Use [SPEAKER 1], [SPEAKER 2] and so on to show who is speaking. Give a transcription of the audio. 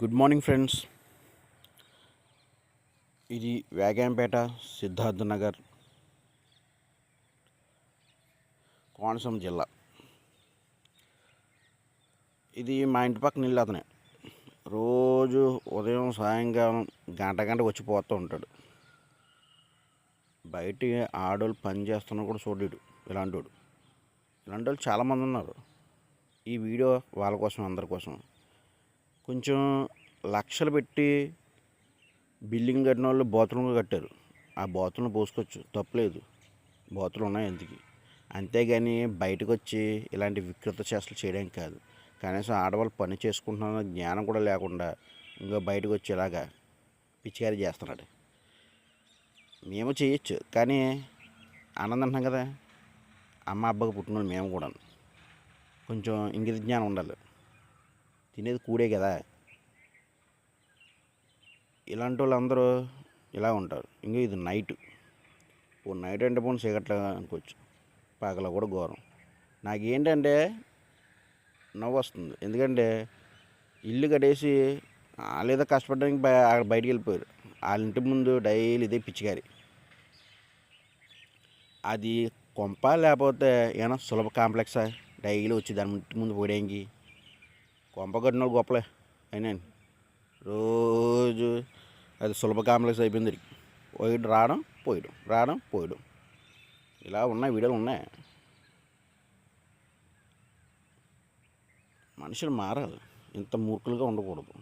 [SPEAKER 1] Good morning friends. ఇది వేగంపేట సిద్ధార్థ నగర్ కోనసీమ జిల్లా. ఇది మా ఇంటి పక్కన ఇల్లు. అతనే రోజు ఉదయం సాయంకాలం గంట వచ్చిపోతూ ఉంటాడు. బయట ఆడోళ్ళు పని చేస్తున్నా కూడా చూడడు. ఇలాంటి వాళ్ళు చాలామంది ఉన్నారు. ఈ వీడియో వాళ్ళ కోసం, అందరి కోసం. కొంచెం లక్షలు పెట్టి బిల్డింగ్ కట్టిన వాళ్ళు బాత్రూమ్లు కట్టారు. ఆ బాత్రూమ్లు పోసుకోవచ్చు, తప్పులేదు. బాత్రూమ్లు ఉన్నాయి ఎందుకు. అంతేగాని బయటకు వచ్చి ఇలాంటి వికృత చేష్టలు చేయడానికి కాదు. కనీసం ఆడవాళ్ళు పని చేసుకుంటున్న జ్ఞానం కూడా లేకుండా ఇంకా బయటకు వచ్చి ఇలాగా పిచ్చికారీ చేస్తున్నాడు. మేము చేయొచ్చు, కానీ ఆనందం అంటాం కదా. అమ్మ అబ్బకి పుట్టిన మేము కూడా కొంచెం ఇంగిత జ్ఞానం ఉండాలి. తినేది కూడే కదా. ఇలాంటి వాళ్ళందరూ ఇలా ఉంటారు. ఇంకా ఇది నైట్ అంటే పోనీ సిగరెట్లు అనుకోవచ్చు, పగల కూడా ఘోరం. నాకేంటంటే నవ్వు వస్తుంది. ఎందుకంటే ఇల్లు కట్టేసి వాళ్ళేదో కష్టపడడానికి బయటికి వెళ్ళిపోయారు. వాళ్ళ ఇంటి ముందు డైలీ ఇదే పిచ్చికారి. అది కొంప లేకపోతే ఏమైనా సులభ కాంప్లెక్సా డైలీ వచ్చి దాని ఇంటి ముందు పోయడానికి? కొంప కట్టిన గొప్పలే అయినా రోజు అది సులభ కాంప్లెక్స్ అయిపోయింది. పోయిడు రావడం పోయడం ఇలా ఉన్నాయి, వీడియోలు ఉన్నాయి. మనుషులు మారాలి, ఇంత మూర్ఖులుగా ఉండకూడదు.